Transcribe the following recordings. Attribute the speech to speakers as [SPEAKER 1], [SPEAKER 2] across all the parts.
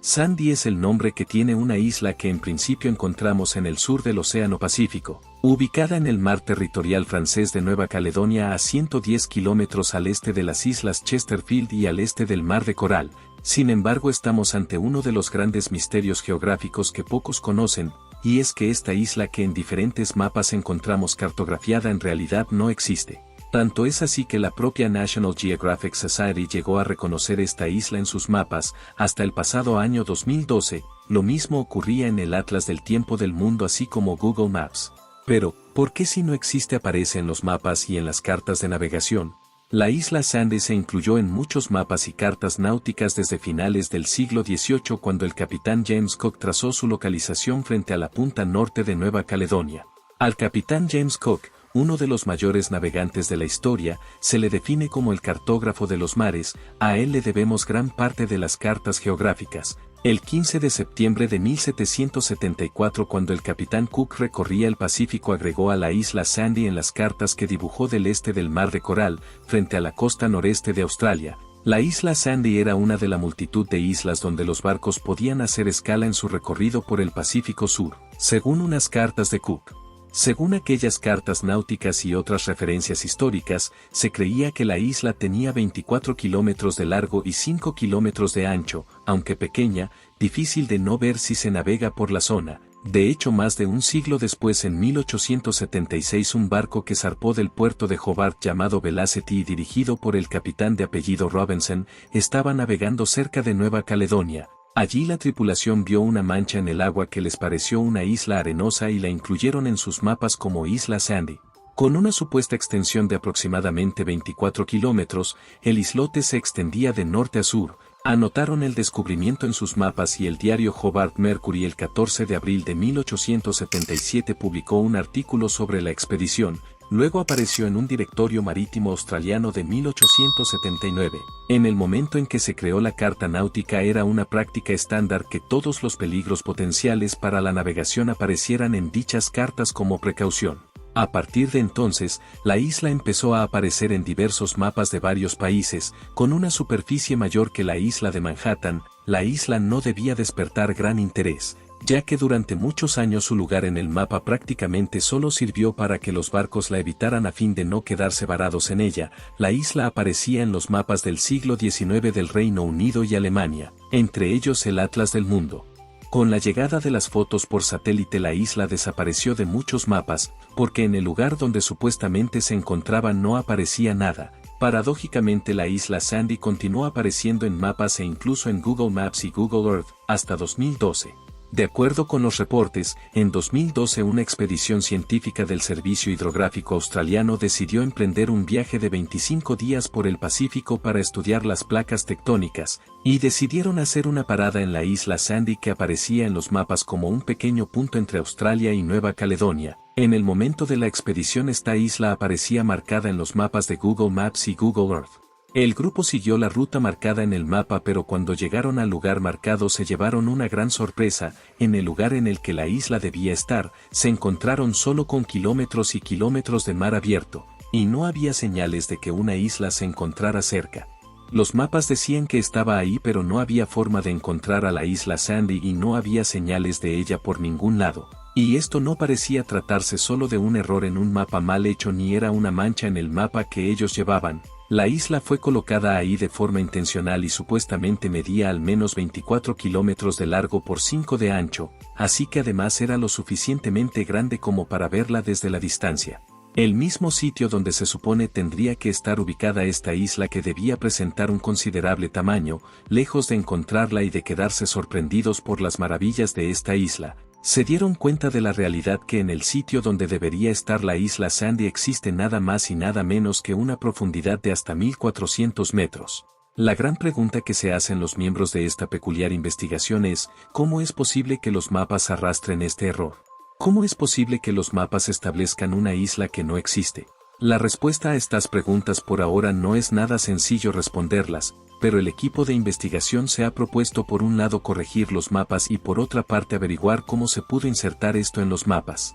[SPEAKER 1] Sandy es el nombre que tiene una isla que en principio encontramos en el sur del Océano Pacífico, ubicada en el mar territorial francés de Nueva Caledonia a 110 kilómetros al este de las islas Chesterfield y al este del Mar de Coral. Sin embargo, estamos ante uno de los grandes misterios geográficos que pocos conocen, y es que esta isla que en diferentes mapas encontramos cartografiada en realidad no existe. Tanto es así que la propia National Geographic Society llegó a reconocer esta isla en sus mapas hasta el pasado año 2012, lo mismo ocurría en el Atlas del Tiempo del Mundo así como Google Maps. Pero, ¿por qué si no existe aparece en los mapas y en las cartas de navegación? La isla Sandy se incluyó en muchos mapas y cartas náuticas desde finales del siglo XVIII cuando el capitán James Cook trazó su localización frente a la punta norte de Nueva Caledonia. Al capitán James Cook, uno de los mayores navegantes de la historia, se le define como el cartógrafo de los mares, a él le debemos gran parte de las cartas geográficas. El 15 de septiembre de 1774 cuando el capitán Cook recorría el Pacífico agregó a la isla Sandy en las cartas que dibujó del este del Mar de Coral, frente a la costa noreste de Australia. La isla Sandy era una de la multitud de islas donde los barcos podían hacer escala en su recorrido por el Pacífico Sur, según unas cartas de Cook. Según aquellas cartas náuticas y otras referencias históricas, se creía que la isla tenía 24 kilómetros de largo y 5 kilómetros de ancho, aunque pequeña, difícil de no ver si se navega por la zona. De hecho, más de un siglo después, en 1876, un barco que zarpó del puerto de Hobart llamado Velocity y dirigido por el capitán de apellido Robinson, estaba navegando cerca de Nueva Caledonia. Allí la tripulación vio una mancha en el agua que les pareció una isla arenosa y la incluyeron en sus mapas como Isla Sandy. Con una supuesta extensión de aproximadamente 24 kilómetros, el islote se extendía de norte a sur. Anotaron el descubrimiento en sus mapas y el diario Hobart Mercury el 14 de abril de 1877 publicó un artículo sobre la expedición. Luego apareció en un directorio marítimo australiano de 1879. En el momento en que se creó la carta náutica era una práctica estándar que todos los peligros potenciales para la navegación aparecieran en dichas cartas como precaución. A partir de entonces, la isla empezó a aparecer en diversos mapas de varios países, con una superficie mayor que la isla de Manhattan. La isla no debía despertar gran interés, ya que durante muchos años su lugar en el mapa prácticamente solo sirvió para que los barcos la evitaran a fin de no quedarse varados en ella. La isla aparecía en los mapas del siglo XIX del Reino Unido y Alemania, entre ellos el Atlas del Mundo. Con la llegada de las fotos por satélite la isla desapareció de muchos mapas, porque en el lugar donde supuestamente se encontraba no aparecía nada. Paradójicamente la isla Sandy continuó apareciendo en mapas e incluso en Google Maps y Google Earth, hasta 2012. De acuerdo con los reportes, en 2012 una expedición científica del Servicio Hidrográfico Australiano decidió emprender un viaje de 25 días por el Pacífico para estudiar las placas tectónicas, y decidieron hacer una parada en la isla Sandy que aparecía en los mapas como un pequeño punto entre Australia y Nueva Caledonia. En el momento de la expedición esta isla aparecía marcada en los mapas de Google Maps y Google Earth. El grupo siguió la ruta marcada en el mapa, pero cuando llegaron al lugar marcado se llevaron una gran sorpresa. En el lugar en el que la isla debía estar, se encontraron solo con kilómetros y kilómetros de mar abierto, y no había señales de que una isla se encontrara cerca. Los mapas decían que estaba ahí, pero no había forma de encontrar a la isla Sandy y no había señales de ella por ningún lado. Y esto no parecía tratarse solo de un error en un mapa mal hecho ni era una mancha en el mapa que ellos llevaban. La isla fue colocada ahí de forma intencional y supuestamente medía al menos 24 kilómetros de largo por 5 de ancho, así que además era lo suficientemente grande como para verla desde la distancia. El mismo sitio donde se supone tendría que estar ubicada esta isla que debía presentar un considerable tamaño, lejos de encontrarla y de quedarse sorprendidos por las maravillas de esta isla. Se dieron cuenta de la realidad que en el sitio donde debería estar la isla Sandy existe nada más y nada menos que una profundidad de hasta 1400 metros. La gran pregunta que se hacen los miembros de esta peculiar investigación es, ¿cómo es posible que los mapas arrastren este error? ¿Cómo es posible que los mapas establezcan una isla que no existe? La respuesta a estas preguntas por ahora no es nada sencillo responderlas, pero el equipo de investigación se ha propuesto por un lado corregir los mapas y por otra parte averiguar cómo se pudo insertar esto en los mapas.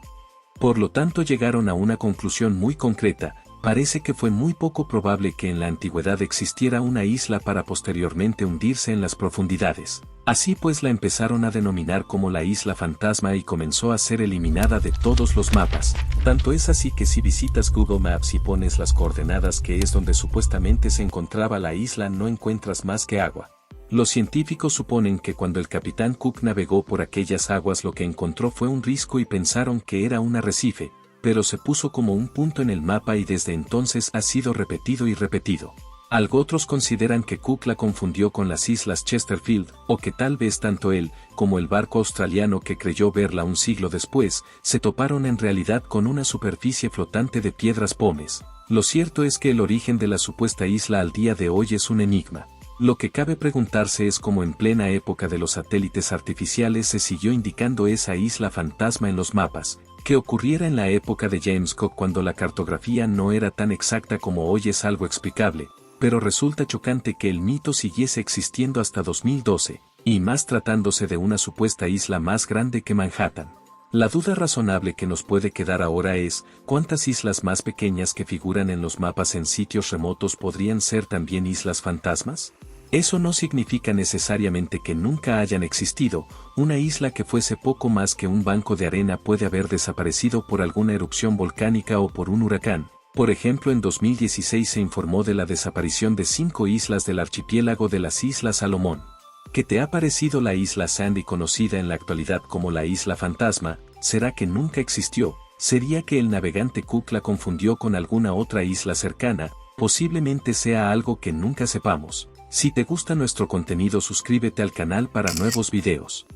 [SPEAKER 1] Por lo tanto llegaron a una conclusión muy concreta, Parece que fue muy poco probable que en la antigüedad existiera una isla para posteriormente hundirse en las profundidades. Así pues la empezaron a denominar como la isla fantasma y comenzó a ser eliminada de todos los mapas. Tanto es así que si visitas Google Maps y pones las coordenadas que es donde supuestamente se encontraba la isla, no encuentras más que agua. Los científicos suponen que cuando el capitán Cook navegó por aquellas aguas lo que encontró fue un risco y pensaron que era un arrecife, pero se puso como un punto en el mapa y desde entonces ha sido repetido y repetido. Algo otros consideran que Cook la confundió con las islas Chesterfield, o que tal vez tanto él, como el barco australiano que creyó verla un siglo después, se toparon en realidad con una superficie flotante de piedras pómez. Lo cierto es que el origen de la supuesta isla al día de hoy es un enigma. Lo que cabe preguntarse es cómo en plena época de los satélites artificiales se siguió indicando esa isla fantasma en los mapas, que ocurriera en la época de James Cook cuando la cartografía no era tan exacta como hoy es algo explicable, pero resulta chocante que el mito siguiese existiendo hasta 2012, y más tratándose de una supuesta isla más grande que Manhattan. La duda razonable que nos puede quedar ahora es, ¿cuántas islas más pequeñas que figuran en los mapas en sitios remotos podrían ser también islas fantasmas? Eso no significa necesariamente que nunca hayan existido. Una isla que fuese poco más que un banco de arena puede haber desaparecido por alguna erupción volcánica o por un huracán. Por ejemplo, en 2016 se informó de la desaparición de 5 islas del archipiélago de las Islas Salomón. ¿Qué te ha parecido la isla Sandy, conocida en la actualidad como la isla fantasma? ¿Será que nunca existió? ¿Sería que el navegante Cook la confundió con alguna otra isla cercana? Posiblemente sea algo que nunca sepamos. Si te gusta nuestro contenido, suscríbete al canal para nuevos videos.